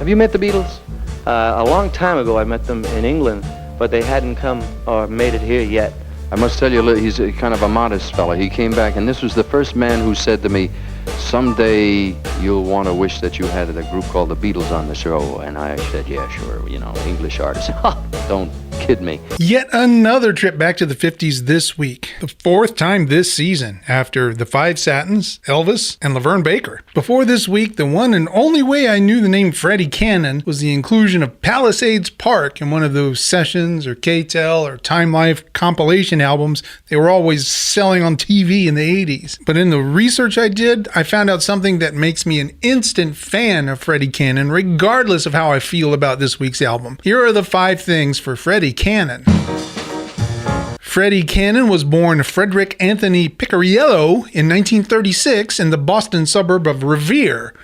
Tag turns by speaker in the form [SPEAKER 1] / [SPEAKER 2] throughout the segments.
[SPEAKER 1] Have you met the Beatles? A long time ago I met them in England, but they hadn't come or made it here yet.
[SPEAKER 2] I must tell you, he's a kind of a modest fellow. He came back, and this was the first man who said to me, someday you'll want to wish that you had a group called the Beatles on the show. And I said, yeah, sure, English artists. Don't kid me.
[SPEAKER 3] Yet another trip back to the 50s this week. The fourth time this season after the Five Satins, Elvis, and Laverne Baker. Before this week, the one and only way I knew the name Freddy Cannon was the inclusion of Palisades Park in one of those Sessions or K-Tel or Time Life compilation albums they were always selling on TV in the 80s. But in the research I did, I found out something that makes me an instant fan of Freddy Cannon, regardless of how I feel about this week's album. Here are the 5 things for Freddy Cannon. Freddy Cannon was born Frederick Anthony Picariello in 1936 in the Boston suburb of Revere.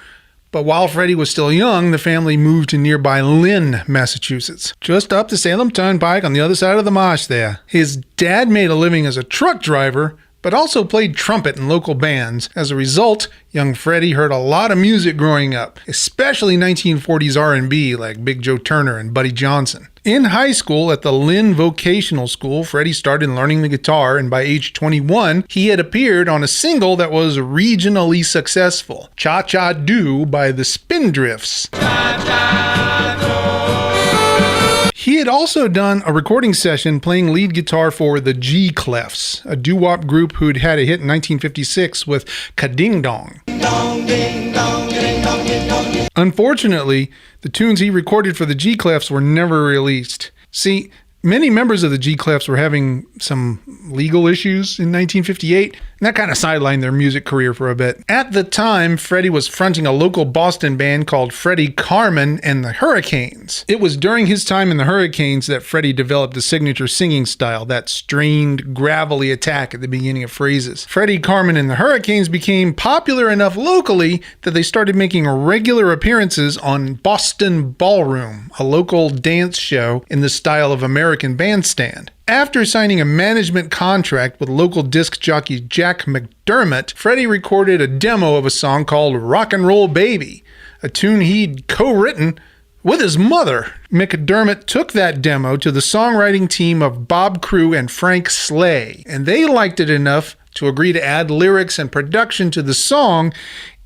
[SPEAKER 3] But while Freddie was still young, the family moved to nearby Lynn, Massachusetts, just up the Salem Turnpike on the other side of the marsh there. His dad made a living as a truck driver, but also played trumpet in local bands. As a result, young Freddie heard a lot of music growing up, especially 1940s R&B like Big Joe Turner and Buddy Johnson. In high school at the Lynn Vocational School, Freddie started learning the guitar, and by age 21, he had appeared on a single that was regionally successful, Cha Cha Do by the Spindrifts. He had also done a recording session playing lead guitar for the G-Clefs, a doo-wop group who'd had a hit in 1956 with Ka-Ding Dong. Unfortunately, the tunes he recorded for the G-Clefs were never released. See, many members of the G-Clefs were having some legal issues in 1958, and that kind of sidelined their music career for a bit. At the time, Freddie was fronting a local Boston band called Freddy Carmen and the Hurricanes. It was during his time in the Hurricanes that Freddie developed the signature singing style, that strained, gravelly attack at the beginning of phrases. Freddy Carmen and the Hurricanes became popular enough locally that they started making regular appearances on Boston Ballroom, a local dance show in the style of American Bandstand. After signing a management contract with local disc jockey Jack McDermott, Freddie recorded a demo of a song called Rock and Roll Baby, a tune he'd co-written with his mother. McDermott took that demo to the songwriting team of Bob Crewe and Frank Slay, and they liked it enough to agree to add lyrics and production to the song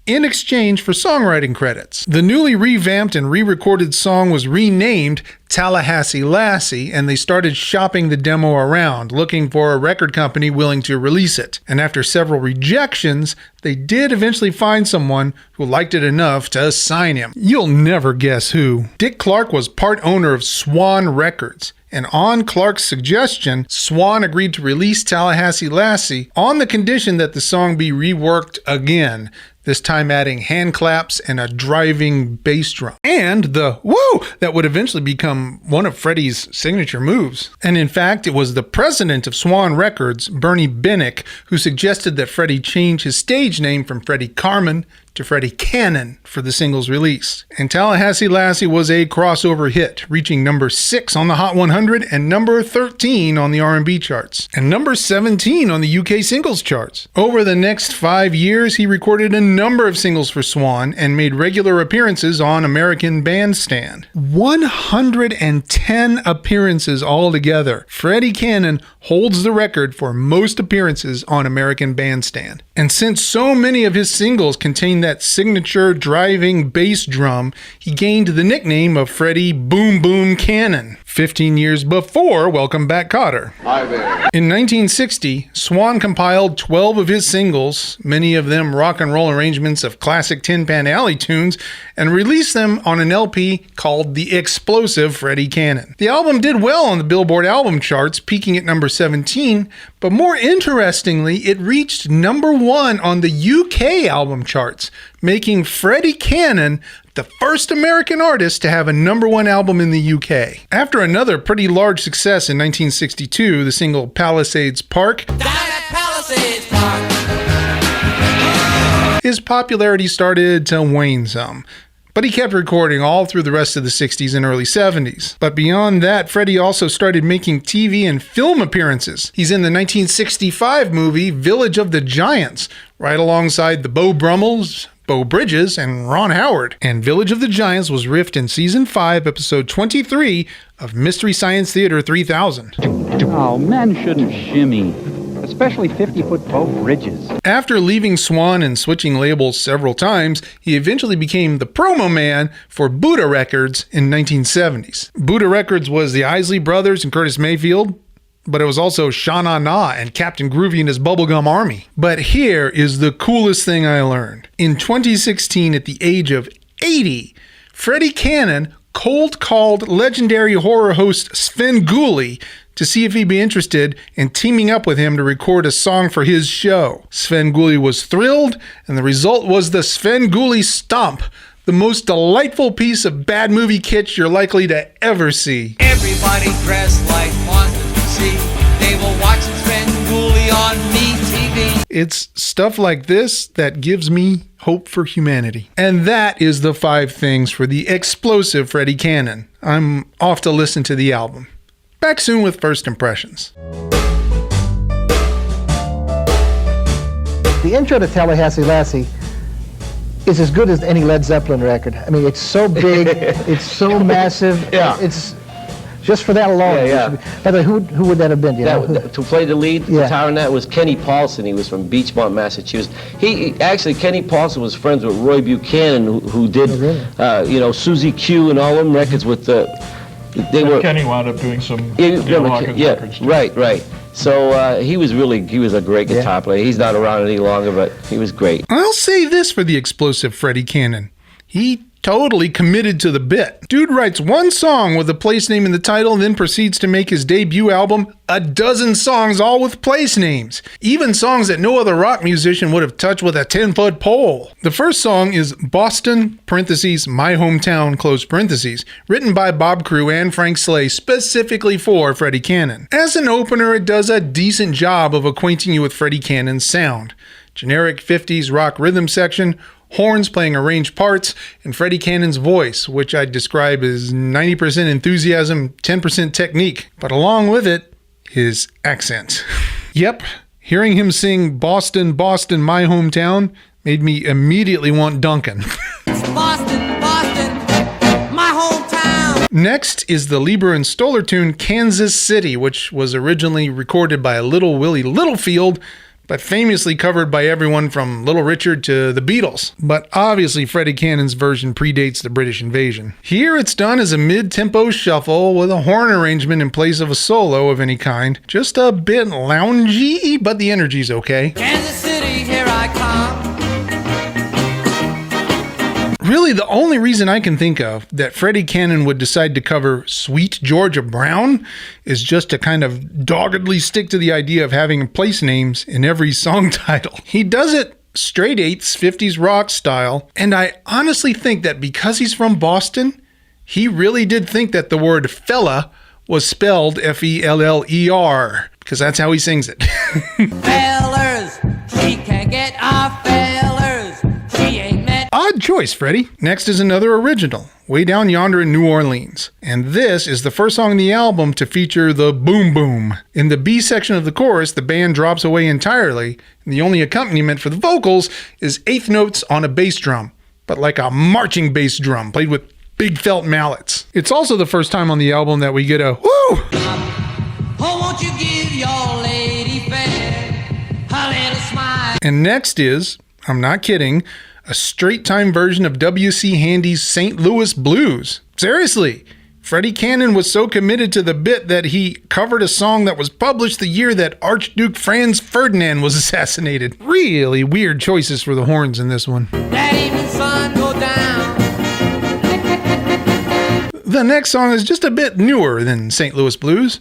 [SPEAKER 3] in exchange for songwriting credits. The newly revamped and re-recorded song was renamed Tallahassee Lassie, and they started shopping the demo around, looking for a record company willing to release it. And after several rejections, they did eventually find someone who liked it enough to sign him. You'll never guess who. Dick Clark was part owner of Swan Records, and on Clark's suggestion, Swan agreed to release Tallahassee Lassie on the condition that the song be reworked again, this time adding hand claps and a driving bass drum. And the woo that would eventually become one of Freddie's signature moves. And in fact, it was the president of Swan Records, Bernie Binnick, who suggested that Freddie change his stage name from Freddy Carmen to Freddy Cannon for the single's release. And Tallahassee Lassie was a crossover hit, reaching number 6 on the Hot 100 and number 13 on the R&B charts, and number 17 on the UK singles charts. Over the next 5 years, he recorded a number of singles for Swan and made regular appearances on American Bandstand. 110 appearances altogether. Freddy Cannon holds the record for most appearances on American Bandstand. And since so many of his singles contain that signature driving bass drum, he gained the nickname of Freddy Boom Boom Cannon. 15 years before Welcome Back, Kotter.
[SPEAKER 2] Hi there.
[SPEAKER 3] In 1960, Swan compiled 12 of his singles, many of them rock and roll arrangements of classic Tin Pan Alley tunes, and released them on an LP called The Explosive Freddy Cannon. The album did well on the Billboard album charts, peaking at number 17, but more interestingly, it reached number 1 on the UK album charts, making Freddy Cannon the first American artist to have a number 1 album in the UK. After another pretty large success in 1962, the single Palisades Park, his popularity started to wane some. But he kept recording all through the rest of the 60s and early 70s. But beyond that, Freddie also started making TV and film appearances. He's in the 1965 movie Village of the Giants, right alongside the Beau Brummels, Beau Bridges, and Ron Howard. And Village of the Giants was riffed in Season 5, Episode 23 of Mystery Science Theater 3000.
[SPEAKER 4] Oh, men shouldn't shimmy, especially 50-foot Beau Bridges.
[SPEAKER 3] After leaving Swan and switching labels several times, he eventually became the promo man for Buddah Records in 1970s. Buddah Records was the Isley Brothers and Curtis Mayfield, but it was also Sha Na Na and Captain Groovy and his Bubblegum Army. But here is the coolest thing I learned. In 2016, at the age of 80, Freddy Cannon cold called legendary horror host Svengoolie to see if he'd be interested in teaming up with him to record a song for his show. Svengoolie was thrilled, and the result was the Svengoolie Stomp, the most delightful piece of bad movie kitsch you're likely to ever see.
[SPEAKER 5] Everybody dressed like monsters, you see. They were watching Svengoolie on MeTV.
[SPEAKER 3] It's stuff like this that gives me hope for humanity. And that is the 5 things for the explosive Freddy Cannon. I'm off to listen to the album. Back soon with first impressions.
[SPEAKER 6] The intro to Tallahassee Lassie is as good as any Led Zeppelin record. I mean, it's so big, it's so massive.
[SPEAKER 7] Yeah.
[SPEAKER 6] It's just for that alone.
[SPEAKER 7] Yeah.
[SPEAKER 6] By the way, who would that have been? Do you know?
[SPEAKER 7] To play the lead guitar on that was Kenny Paulson. He was from Beachmont, Massachusetts. Kenny Paulson was friends with Roy Buchanan, who did, Susie Q and all them records with the.
[SPEAKER 8] Kenny wound up doing some records.
[SPEAKER 7] Right. So he was a great guitar player. He's not around any longer, but he was great.
[SPEAKER 3] I'll say this for the explosive Freddy Cannon. He totally committed to the bit. Dude writes one song with a place name in the title and then proceeds to make his debut album 12 songs all with place names. Even songs that no other rock musician would have touched with a 10-foot pole. The first song is Boston, parentheses, My Hometown, close parentheses, written by Bob Crew and Frank Slay specifically for Freddy Cannon. As an opener, it does a decent job of acquainting you with Freddy Cannon's sound. Generic 50s rock rhythm section, horns playing arranged parts, and Freddy Cannon's voice, which I'd describe as 90% enthusiasm, 10% technique. But along with it, his accent. Yep, hearing him sing Boston, Boston, My Hometown made me immediately want Duncan.
[SPEAKER 5] Boston, Boston, my hometown.
[SPEAKER 3] Next is the Lieber and Stoller tune Kansas City, which was originally recorded by Little Willie Littlefield, but famously covered by everyone from Little Richard to the Beatles. But obviously Freddy Cannon's version predates the British invasion. Here it's done as a mid-tempo shuffle with a horn arrangement in place of a solo of any kind. Just a bit loungy, but the energy's okay.
[SPEAKER 5] Kansas City, here I come.
[SPEAKER 3] Really, the only reason I can think of that Freddy Cannon would decide to cover Sweet Georgia Brown is just to kind of doggedly stick to the idea of having place names in every song title. He does it straight eighths, 50s rock style, and I honestly think that because he's from Boston, he really did think that the word fella was spelled F-E-L-L-E-R, because that's how he sings it.
[SPEAKER 5] Fellers, she can get our fellers. She ain't met.
[SPEAKER 3] Odd choice, Freddy. Next is another original, Way Down Yonder in New Orleans. And this is the first song on the album to feature the boom boom. In the B section of the chorus, the band drops away entirely, and the only accompaniment for the vocals is eighth notes on a bass drum, but like a marching bass drum played with big felt mallets. It's also the first time on the album that we get a woo!
[SPEAKER 5] Oh, won't you give your lady fair a little smile?
[SPEAKER 3] And next is, I'm not kidding, a straight-time version of W.C. Handy's St. Louis Blues. Seriously, Freddy Cannon was so committed to the bit that he covered a song that was published the year that Archduke Franz Ferdinand was assassinated. Really weird choices for the horns in this one.
[SPEAKER 5] That evening sun go down.
[SPEAKER 3] The next song is just a bit newer than St. Louis Blues.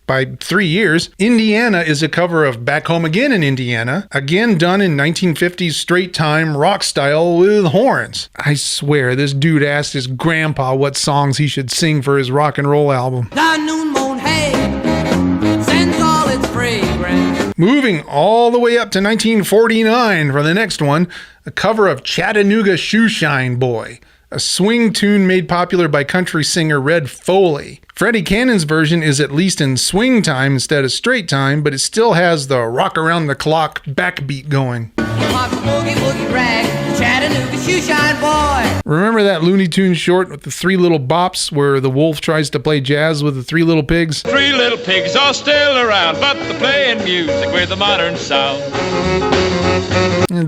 [SPEAKER 3] By 3 years, Indiana is a cover of Back Home Again in Indiana, again done in 1950s straight-time rock style with horns. I swear, this dude asked his grandpa what songs he should sing for his rock and roll album.
[SPEAKER 5] The noon moon hay sends all its fragrance.
[SPEAKER 3] Moving all the way up to 1949 for the next one, a cover of Chattanooga Shoeshine Boy, a swing tune made popular by country singer Red Foley. Freddy Cannon's version is at least in swing time instead of straight time, but it still has the rock around the clock backbeat going.
[SPEAKER 5] He pops a boogie woogie rag. Chattanooga shoeshine boy.
[SPEAKER 3] Remember that Looney Tunes short with the three little bops where the wolf tries to play jazz with the three little pigs?
[SPEAKER 9] Three little pigs are still around, but they're playing music with a modern sound.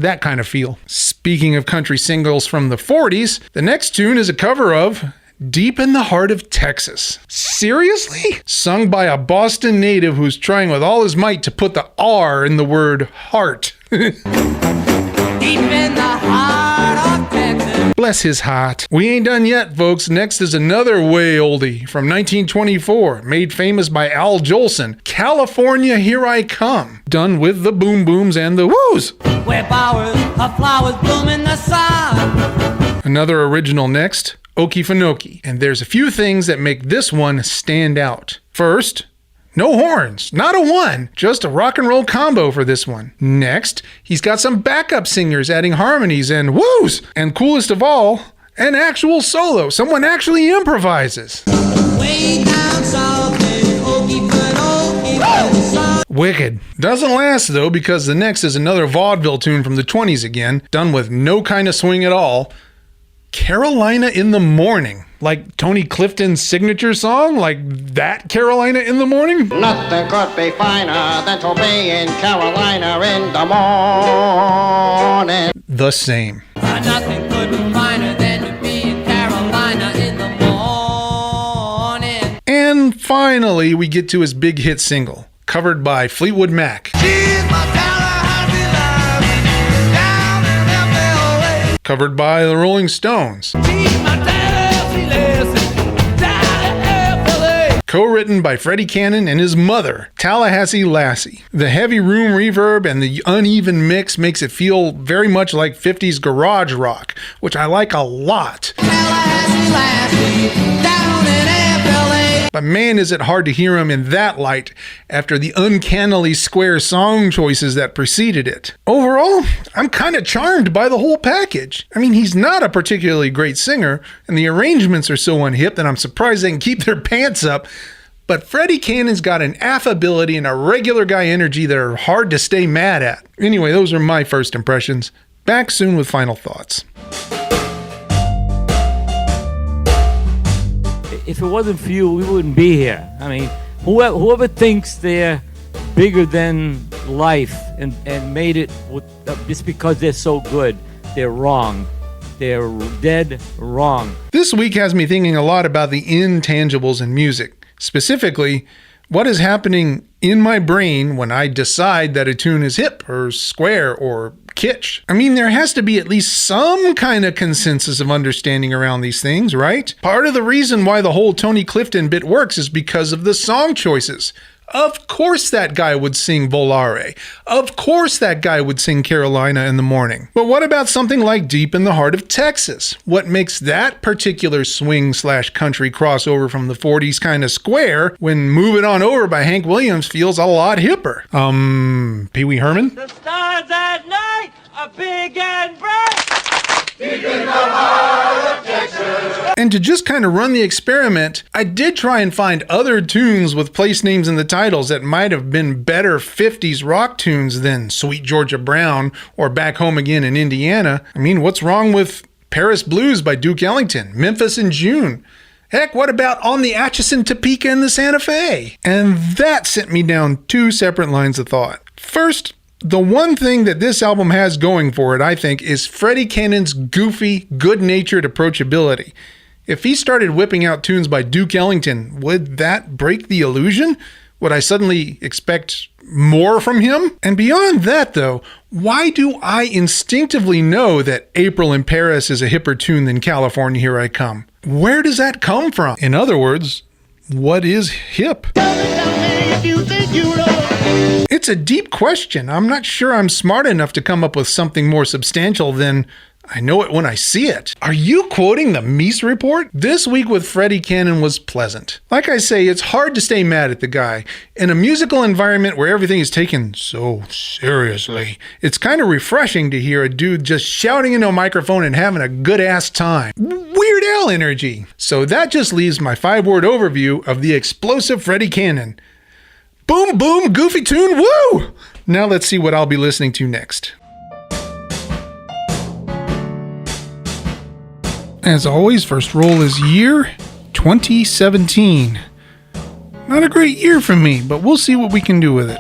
[SPEAKER 3] That kind of feel. Speaking of country singles from the 40s, the next tune is a cover of Deep in the Heart of Texas. Seriously? Sung by a Boston native who's trying with all his might to put the R in the word heart.
[SPEAKER 5] Deep in the heart of Texas.
[SPEAKER 3] Bless his heart. We ain't done yet, folks. Next is another way oldie from 1924, made famous by Al Jolson. California, Here I Come. Done with the boom booms and the woos.
[SPEAKER 5] Where bowers of flowers bloom in the sun.
[SPEAKER 3] Another original next, Okefenokee. And there's a few things that make this one stand out. First, no horns, not a one, just a rock and roll combo for this one. Next, he's got some backup singers adding harmonies and woos. And coolest of all, an actual solo. Someone actually improvises.
[SPEAKER 5] Way down south in Okefenokee, where the sun.
[SPEAKER 3] Wicked. Doesn't last though, because the next is another vaudeville tune from the 20s again, done with no kind of swing at all. Carolina in the Morning. Like Tony Clifton's signature song? Like that Carolina in the Morning?
[SPEAKER 10] Nothing could be finer than to be in Carolina in the morning.
[SPEAKER 3] The same.
[SPEAKER 5] Nothing could be finer than to be in Carolina in the morning.
[SPEAKER 3] And finally, we get to his big hit single, covered by Fleetwood Mac.
[SPEAKER 5] She's my Tallahassee love, down and help me away.
[SPEAKER 3] Covered by the Rolling Stones.
[SPEAKER 5] She's my Tallahassee lassie, down and help me.
[SPEAKER 3] Co-written by Freddy Cannon and his mother, Tallahassee Lassie. The heavy room reverb and the uneven mix makes it feel very much like 50s garage rock, which I like a lot.
[SPEAKER 5] Tallahassee lassie, down in FLA.
[SPEAKER 3] But man, is it hard to hear him in that light after the uncannily square song choices that preceded it. Overall, I'm kind of charmed by the whole package. I mean, he's not a particularly great singer, and the arrangements are so unhip that I'm surprised they can keep their pants up. But Freddy Cannon's got an affability and a regular guy energy that are hard to stay mad at. Anyway, those are my first impressions. Back soon with final thoughts.
[SPEAKER 11] If it wasn't for you, we wouldn't be here. I mean, whoever thinks they're bigger than life and made it with, just because they're so good, they're wrong. They're dead wrong.
[SPEAKER 3] This week has me thinking a lot about the intangibles in music. Specifically, what is happening in my brain when I decide that a tune is hip or square or kitsch. I mean, there has to be at least some kind of consensus of understanding around these things, right? Part of the reason why the whole Tony Clifton bit works is because of the song choices. Of course that guy would sing Volare. Of course that guy would sing Carolina in the Morning. But what about something like Deep in the Heart of Texas? What makes that particular swing/country crossover from the 40s kind of square when Move It On Over by Hank Williams feels a lot hipper? Pee Wee Herman?
[SPEAKER 5] The stars at night are big and bright.
[SPEAKER 10] Deep in the heart of Texas.
[SPEAKER 3] And to just kind of run the experiment, I did try and find other tunes with place names in the titles that might have been better 50s rock tunes than Sweet Georgia Brown or Back Home Again in Indiana. I mean, what's wrong with Paris Blues by Duke Ellington, Memphis in June? Heck, what about On the Atchison, Topeka, and the Santa Fe? And that sent me down two separate lines of thought. First, the one thing that this album has going for it, I think, is Freddy Cannon's goofy, good-natured approachability. If he started whipping out tunes by Duke Ellington, would that break the illusion? Would I suddenly expect more from him? And beyond that, though, why do I instinctively know that April in Paris is a hipper tune than California, Here I Come? Where does that come from? In other words, what is hip? It's a deep question. I'm not sure I'm smart enough to come up with something more substantial than I know it when I see it. Are you quoting the Mies report? This week with Freddy Cannon was pleasant. Like I say, it's hard to stay mad at the guy. In a musical environment where everything is taken so seriously, it's kind of refreshing to hear a dude just shouting into a microphone and having a good-ass time. Weird Al energy. So that just leaves my 5-word overview of the explosive Freddy Cannon. Boom, boom, goofy tune, woo! Now let's see what I'll be listening to next. As always, first roll is year 2017. Not a great year for me, but we'll see what we can do with it.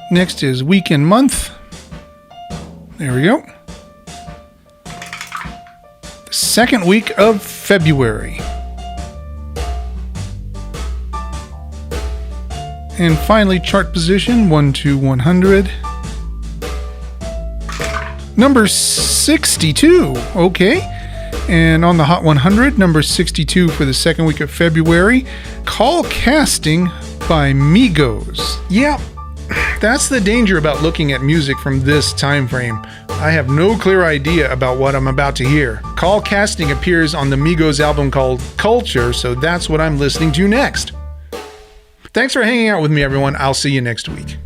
[SPEAKER 3] Next is week and month. There we go. The second week of February. And finally, chart position 1 to 100. Number 62. Okay. And on the Hot 100, number 62 for the second week of February, Call Casting by Migos. Yeah, that's the danger about looking at music from this time frame. I have no clear idea about what I'm about to hear. Call Casting appears on the Migos album called Culture, so that's what I'm listening to next. Thanks for hanging out with me, everyone. I'll see you next week.